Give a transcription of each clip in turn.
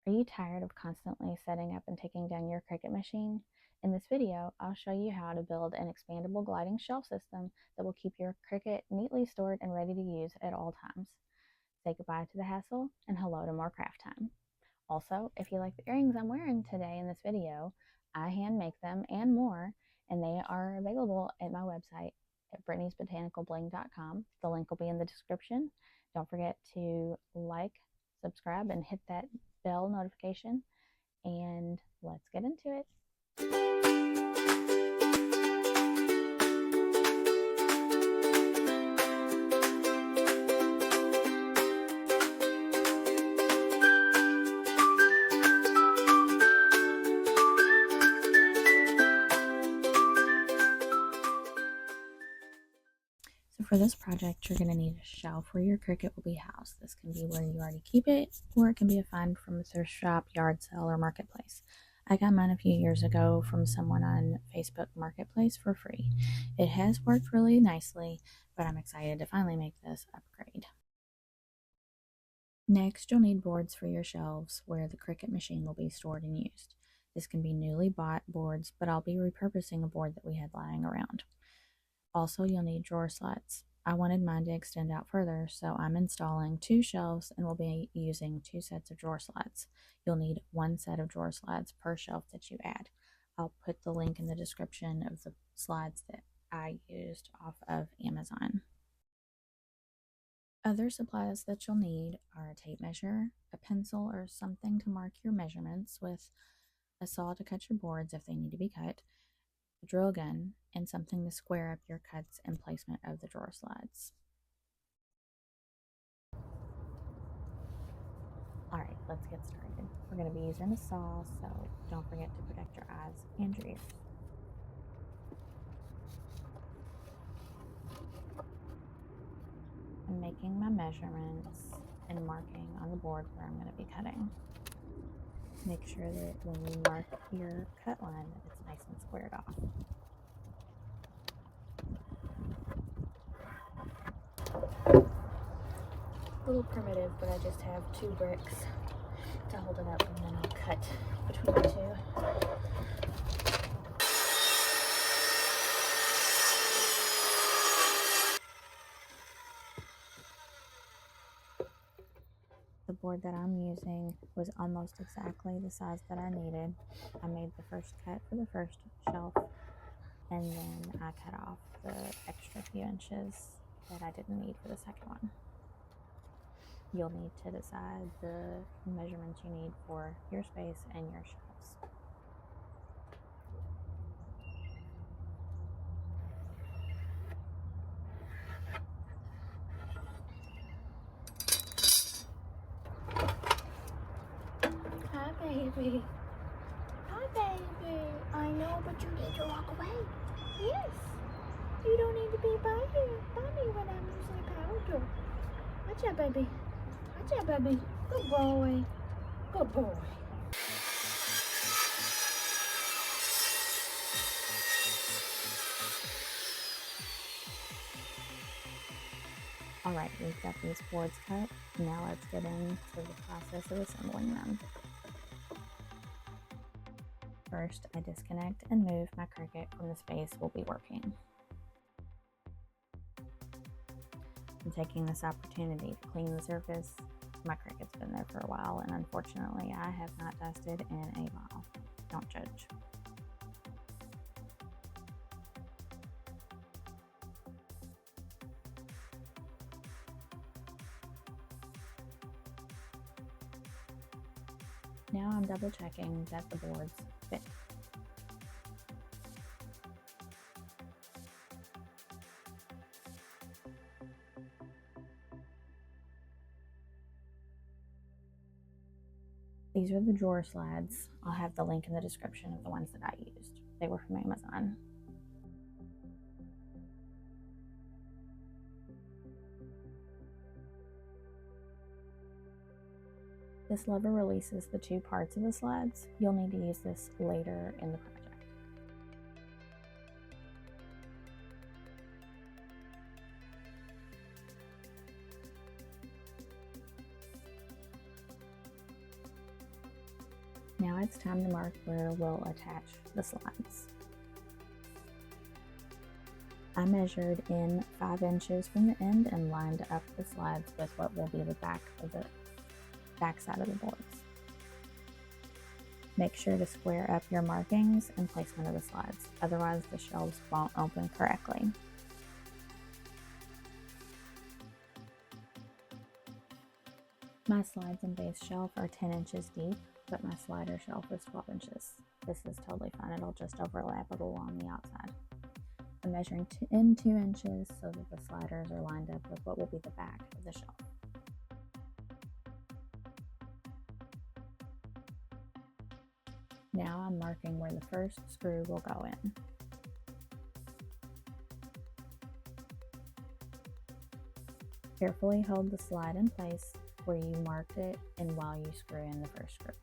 Are you tired of constantly setting up and taking down your Cricut machine? In this video, I'll show you how to build an expandable gliding shelf system that will keep your Cricut neatly stored and ready to use at all times. Say goodbye to the hassle and hello to more craft time. Also, if you like the earrings I'm wearing today in this video, I hand make them and more, and they are available at my website at brittany'sbotanicalbling.com. The link will be in the description. Don't forget to like, subscribe, and hit that bell notification, and let's get into it. So for this project, you're going to need a shelf where your Cricut will be housed. This can be where you already keep it, or it can be a find from a thrift shop, yard sale, or marketplace. I got mine a few years ago from someone on Facebook Marketplace for free. It has worked really nicely, but I'm excited to finally make this upgrade. Next, you'll need boards for your shelves where the Cricut machine will be stored and used. This can be newly bought boards, but I'll be repurposing a board that we had lying around. Also, you'll need drawer slots. I wanted mine to extend out further, so I'm installing 2 shelves and will be using 2 sets of drawer slots. You'll need 1 set of drawer slots per shelf that you add. I'll put the link in the description of the slides that I used off of Amazon. Other supplies that you'll need are a tape measure, a pencil or something to mark your measurements with, a saw to cut your boards if they need to be cut, a drill gun, and something to square up your cuts and placement of the drawer slides. Alright, let's get started. We're going to be using a saw, so don't forget to protect your eyes and your ears. I'm making my measurements and marking on the board where I'm going to be cutting. Make sure that when you mark your cut line that it's nice and squared off. A little primitive, but I just have 2 bricks to hold it up, and then I'll cut between the 2. The board that I'm using was almost exactly the size that I needed. I made the first cut for the first shelf, and then I cut off the extra few inches that I didn't need for the second one. You'll need to decide the measurements you need for your space and your shelves. Hi, baby. Hi, baby. I know, but you need to walk away. Yes. You don't need to be by me when I'm using a powder. Watch out, baby. Watch out, baby. Good boy. Good boy. Alright, we've got these boards cut. Now let's get into the process of assembling them. First, I disconnect and move my Cricut from the space we'll be working. I'm taking this opportunity to clean the surface. My Cricut's been there for a while, and unfortunately I have not dusted in a while. Don't judge. Now I'm double checking that the boards fit. These are the drawer slides. I'll have the link in the description of the ones that I used. They were from Amazon. This lever releases the 2 parts of the slides. You'll need to use this later in the project. Now it's time to mark where we'll attach the slides. I measured in 5 inches from the end and lined up the slides with what will be the back side of the boards. Make sure to square up your markings and placement of the slides, otherwise the shelves won't open correctly. My slides and base shelf are 10 inches deep, but my slider shelf is 12 inches. This is totally fine, it'll just overlap along the outside. I'm measuring in 2 inches so that the sliders are lined up with what will be the back of the shelf. Now I'm marking where the first screw will go in. Carefully hold the slide in place where you marked it and while you screw in the first screw.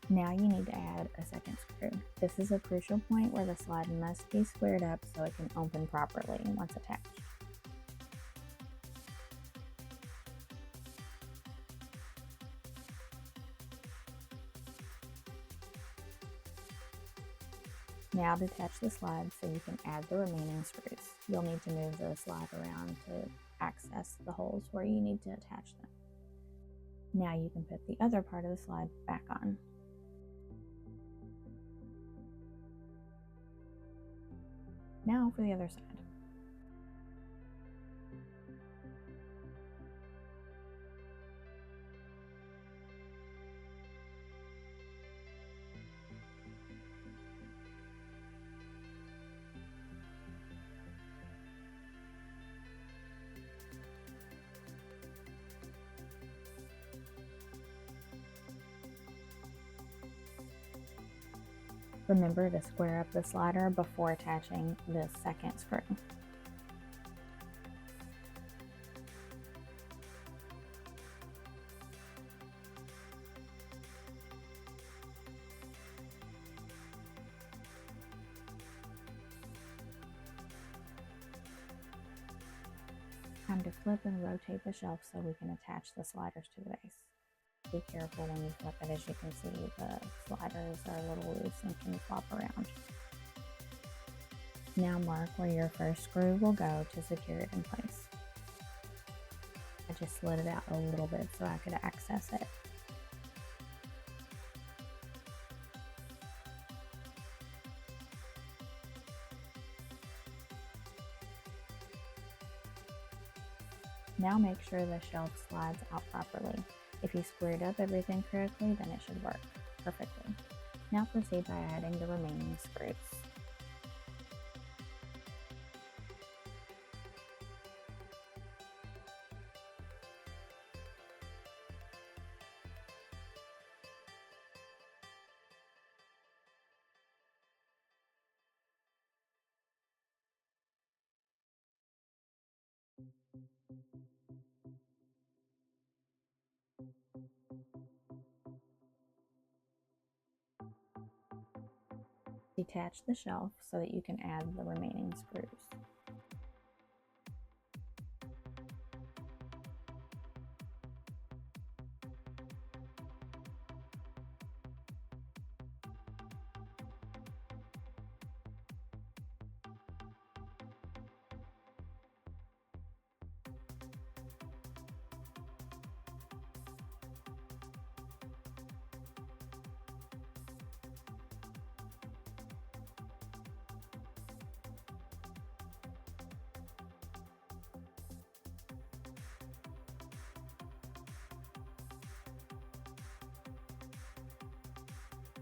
Now you need to add a second screw. This is a crucial point where the slide must be squared up so it can open properly once attached. Now to attach the slides so you can add the remaining screws. You'll need to move the slide around to access the holes where you need to attach them. Now you can put the other part of the slide back on. Now for the other side. Remember to square up the slider before attaching the second screw. Time to flip and rotate the shelf so we can attach the sliders to the base. Be careful when you flip it. As you can see, the sliders are a little loose and can flop around. Now mark where your first screw will go to secure it in place. I just slid it out a little bit so I could access it. Now make sure the shelf slides out properly. If you squared up everything correctly, then it should work perfectly. Now proceed by adding the remaining screws. Detach the shelf so that you can add the remaining screws.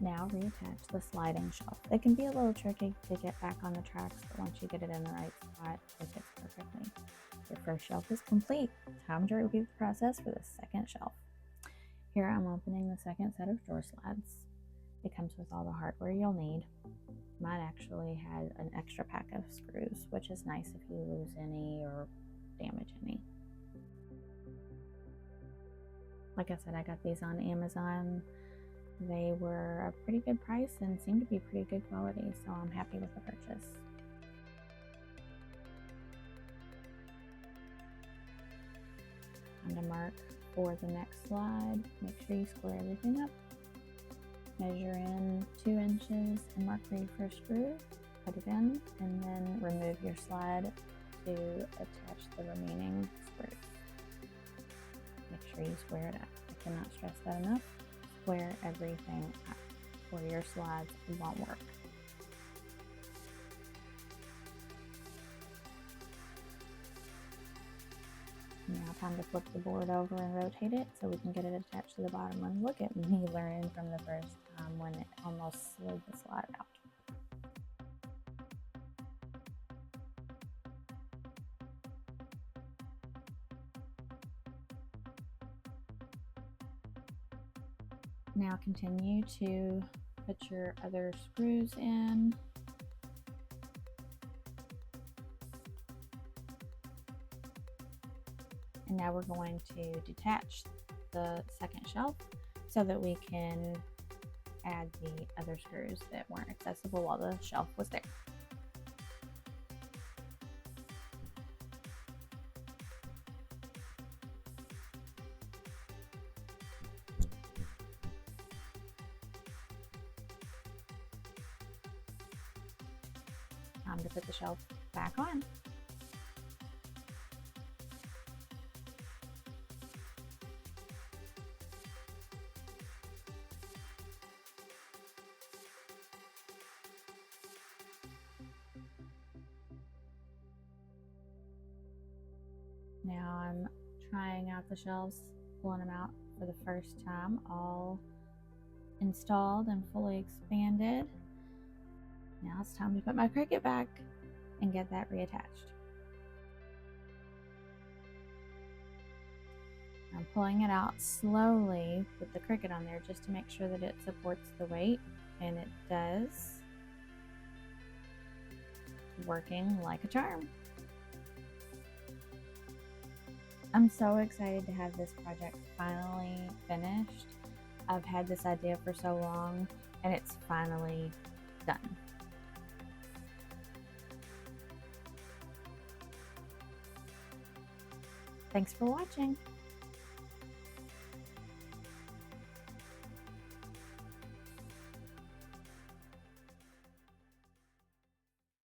Now reattach the sliding shelf. It can be a little tricky to get back on the tracks, but once you get it in the right spot, it fits perfectly. Your first shelf is complete. Time to repeat the process for the second shelf. Here I'm opening the second set of drawer slides. It comes with all the hardware you'll need. Mine actually had an extra pack of screws, which is nice if you lose any or damage any. Like I said, I got these on Amazon. They were a pretty good price and seemed to be pretty good quality, so I'm happy with the purchase. Time to mark for the next slide. Make sure you square everything up. Measure in 2 inches and mark where your first screw. Put it in and then remove your slide to attach the remaining screws. Make sure you square it up. I cannot stress that enough. Square everything up or your slides won't work. Now time to flip the board over and rotate it so we can get it attached to the bottom one. Look at me learning from the first time when it almost slid the slide out. Now continue to put your other screws in. And now we're going to detach the second shelf so that we can add the other screws that weren't accessible while the shelf was there. Time to put the shelf back on. Now I'm trying out the shelves, pulling them out for the first time, all installed and fully expanded. Now it's time to put my Cricut back and get that reattached. I'm pulling it out slowly with the Cricut on there just to make sure that it supports the weight, and it does. Working like a charm. I'm so excited to have this project finally finished. I've had this idea for so long and it's finally done. Thanks for watching.